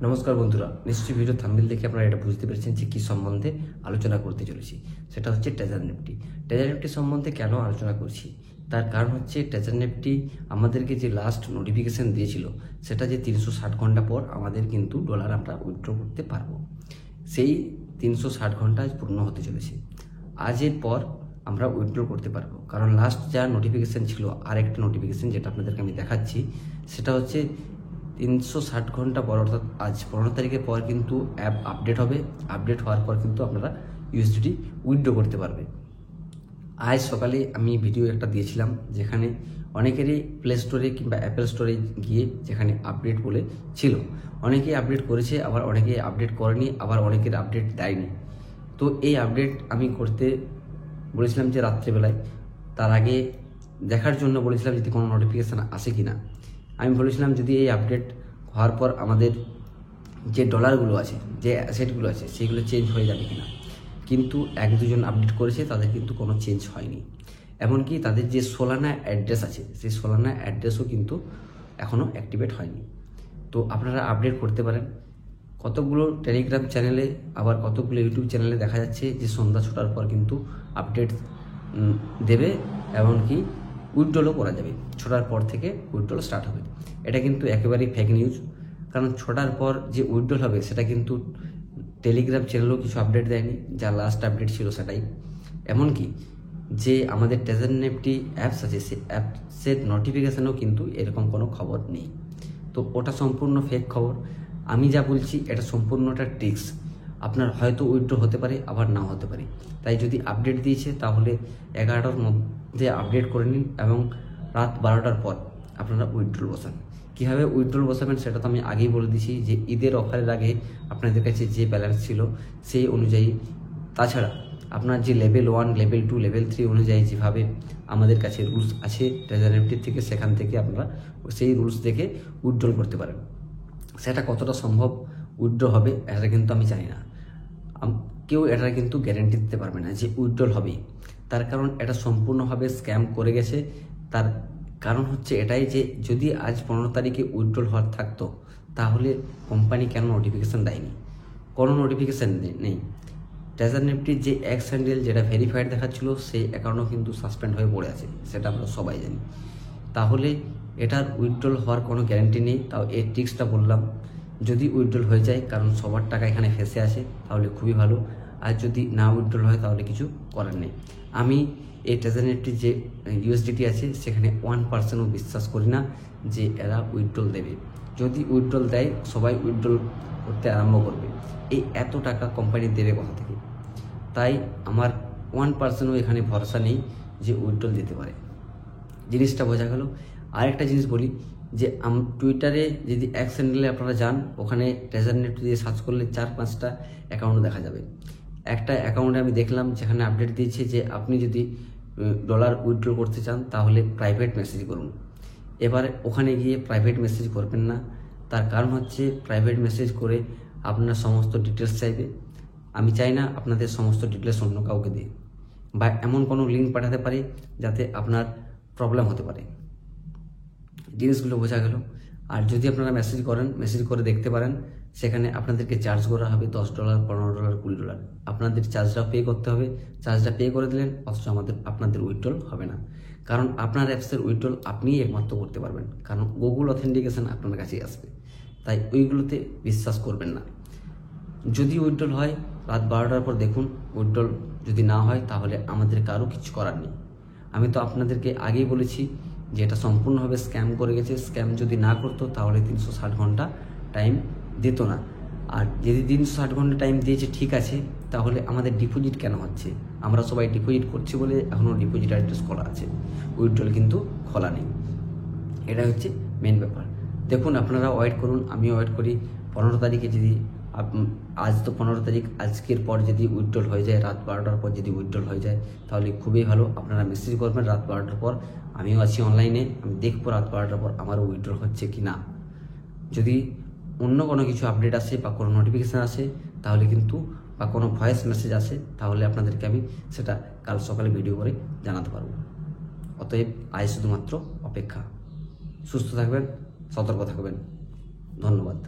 নমস্কার বন্ধুরা, নিশ্চয়ই ভিডিও থাম্বনেল দেখে আপনারা এটা বুঝতে পেরেছেন যে কী সম্বন্ধে আলোচনা করতে চলেছি। সেটা হচ্ছে ট্রেজার নিফটি। ট্রেজার নিফটি সম্বন্ধে কেন আলোচনা করছি, তার কারণ হচ্ছে ট্রেজার নিফটি আমাদেরকে যে লাস্ট নোটিফিকেশান দিয়েছিল সেটা যে 360 ঘন্টা পর আমাদের কিন্তু ডলার আমরা উইথড্র করতে পারবো। সেই 360 ঘন্টা পূর্ণ হতে চলেছে। আজের পর আমরা উইথড্র করতে পারবো, কারণ লাস্ট যা নোটিফিকেশান ছিল, আর একটা নোটিফিকেশান যেটা আপনাদেরকে আমি দেখাচ্ছি, সেটা হচ্ছে 360 ঘন্টা পর অর্থাৎ আজ 15 তারিখের পর কিন্তু অ্যাপ আপডেট হবে। আপডেট হওয়ার পর কিন্তু আপনারা ইউএসডিটি উইথড্র করতে পারবে। আজ সকালে আমি ভিডিও একটা দিয়েছিলাম যেখানে অনেকেরই প্লে স্টোরে কিংবা অ্যাপেল স্টোরে গিয়ে যেখানে আপডেট বলে ছিল, অনেকেই আপডেট করেছে, আবার অনেকেই আপডেট করেনি, আবার অনেকের আপডেট দেয়নি। তো এই আপডেট আমি করতে বলেছিলাম যে রাত্রেবেলায়, তার আগে দেখার জন্য বলেছিলাম যদি কোনো নোটিফিকেশান আসে কি না। আমি বলেছিলাম যদি এই আপডেট হওয়ার পর আমাদের যে ডলারগুলো আছে, যে অ্যাসেটগুলো আছে, সেগুলো চেঞ্জ হয়ে যাবে কিনা। কিন্তু এক দুজন আপডেট করেছে, তাদের কিন্তু কোনো চেঞ্জ হয়নি। এমনকি তাদের যে সোলানা অ্যাড্রেস আছে, সেই সোলানা অ্যাড্রেসও কিন্তু এখনও অ্যাক্টিভেট হয়নি। তো আপনারা আপডেট করতে পারেন। কতগুলো টেলিগ্রাম চ্যানেলে, আবার কতগুলো ইউটিউব চ্যানেলে দেখা যাচ্ছে যে সন্ধ্যা 6টার পর কিন্তু আপডেট দেবে, এমনকি উইথড্রলও করা যাবে। 6টার পর থেকে উইথড্রল স্টার্ট হবে। এটা কিন্তু একেবারেই ফেক নিউজ, কারণ 6টার পর যে উইথড্রল হবে সেটা কিন্তু টেলিগ্রাম চ্যানেলেও কিছু আপডেট দেয়নি, যা লাস্ট আপডেট ছিল সেটাই। এমনকি যে আমাদের ট্রেজার নিফটি অ্যাপস আছে, সেই অ্যাপসের নোটিফিকেশানেও কিন্তু এরকম কোনো খবর নেই। তো ওটা সম্পূর্ণ ফেক খবর। আমি যা বলছি এটা সম্পূর্ণটা ট্রিক্স। আপনার হয়তো উইথড্র হতে পারে, আবার নাও হতে পারে। তাই যদি আপডেট দিয়েছে তাহলে 11টার মধ্যে আপডেট করে নিন এবং রাত 12টার পর আপনারা উইথড্রল বসান। কীভাবে উইথড্রল বসাবেন সেটা তো আমি আগেই বলে দিয়েছি, যে ঈদের অফারের আগে আপনাদের কাছে যে ব্যালেন্স ছিল সেই অনুযায়ী, তাছাড়া আপনার যে লেভেল 1, লেভেল 2, লেভেল 3 অনুযায়ী যেভাবে আমাদের কাছে রুলস আছে ট্রেজার নিফটির থেকে, সেখান থেকে আপনারা সেই রুলস দেখে উইথড্রল করতে পারেন। সেটা কতটা সম্ভব উইথড্র হবে এটা কিন্তু আমি জানি না। কেউ এটা কিন্তু গ্যারেন্টি দিতে পারবে না যে উইথড্রল হবে। তার কারণ এটা সম্পূর্ণভাবে স্ক্যাম করে গেছে। তার কারণ হচ্ছে এটাই যে যদি আজ 15 তারিখে উইথড্রল হওয়ার থাকতো, তাহলে কোম্পানি কেন নোটিফিকেশান দেয়নি? কোনো নোটিফিকেশান নেই। ট্রেজার নিফটির যে এক্স হ্যান্ডেল যেটা ভেরিফাইড দেখাচ্ছিল, সেই অ্যাকাউন্টও কিন্তু সাসপেন্ড হয়ে পড়ে আছে, সেটা আমরা সবাই জানি। তাহলে এটার উইথড্রল হওয়ার কোনো গ্যারান্টি নেই। তাও এই ট্রিক্সটা বললাম, যদি উইথড্রল হয়ে যায়, কারণ সবার টাকা এখানে ফেসে আছে, তাহলে খুবই ভালো। আর যদি না উইথড্রল হয় তাহলে কিছু করার নেই। আমি এই ট্রেজার নিফটির যে ইউএসডিটি আছে সেখানে 1%ও বিশ্বাস করি না যে এরা উইথড্রল দেবে। যদি উইথড্রল দেয়, সবাই উইথড্রল করতে আরম্ভ করবে। এই এত টাকা কোম্পানি দেবে কোথা থেকে? তাই আমার 1%ও এখানে ভরসা নেই যে উইথড্রল দিতে পারে। জিনিসটা বোঝা গেল। আরেকটা জিনিস বলি, যে টুইটারে যদি এক্স হ্যান্ডেলে আপনারা যান, ওখানে ট্রেজার নিফটি দিয়ে সার্চ করলে 4-5টা অ্যাকাউন্ট দেখা যাবে। একটা অ্যাকাউন্টে আমি দেখলাম যেখানে আপডেট দিয়েছে যে আপনি যদি ডলার উইথড্র করতে চান তাহলে প্রাইভেট মেসেজ করুন। এবার ওখানে গিয়ে প্রাইভেট মেসেজ করবেন না। তার কারণ হচ্ছে প্রাইভেট মেসেজ করে আপনার সমস্ত ডিটেলস চাইবে। আমি চাই না আপনাদের সমস্ত ডিটেলস অন্য কাউকে দিই, বা এমন কোনো লিঙ্ক পাঠাতে পারি যাতে আপনার প্রবলেম হতে পারে। জিনিসগুলো বোঝা গেল। আর যদি আপনারা মেসেজ করেন, মেসেজ করে দেখতে পারেন, সেখানে আপনাদেরকে চার্জ করা হবে $10, $15, $20। আপনাদের চার্জটা পে করতে হবে। চার্জটা পে করে দিলেন, অথচ আপনাদের উইথড্রল হবে না। কারণ আপনার অ্যাপসের উইথড্রল আপনিই একমাত্র করতে পারবেন, কারণ গুগল অথেন্টিকেশন আপনার কাছেই আসবে। তাই ওইগুলোতে বিশ্বাস করবেন না। যদি উইথড্রল হয়, রাত 12টার পর দেখুন। উইথড্রল যদি না হয়, তাহলে আমাদের কারো কিছু করার নেই। আমি তো আপনাদেরকে আগেই বলেছি যে এটা সম্পূর্ণভাবে স্ক্যাম করে গেছে। স্ক্যাম যদি না করতো তাহলে 360 ঘন্টা টাইম দিত না। আর যদি 360 ঘন্টা টাইম দিয়েছে ঠিক আছে, তাহলে আমাদের ডিপোজিট কেন হচ্ছে? আমরা সবাই ডিপোজিট করছি বলে এখনও ডিপোজিট অ্যাড্রেস খোলা আছে, উইথড্রল কিন্তু খোলা নেই। এটা হচ্ছে মেন ব্যাপার। দেখুন, আপনারা ওয়েট করুন, আমিও ওয়েট করি। 15 তারিখে যদি আজ তো 15 তারিখ, আজকের পর যদি উইথড্রল হয়ে যায়, রাত 12টার পর যদি উইথড্রল হয়ে যায়, তাহলে খুবই ভালো। আপনারা মেসেজ করবেন রাত 12টার পর। আমিও আছি অনলাইনে, আমি দেখবো রাত 12টার পর আমারও উইথড্রল হচ্ছে কি না। যদি অন্য কোনো কিছু আপডেট আসে বা কোনো নোটিফিকেশান আসে তাহলে কিন্তু, বা কোনো ভয়েস মেসেজ আসে, তাহলে আপনাদেরকে আমি সেটা কাল সকালে ভিডিও করে জানাতে পারবো। অতএব আজ শুধুমাত্র অপেক্ষা। সুস্থ থাকবেন, সতর্ক থাকবেন। ধন্যবাদ।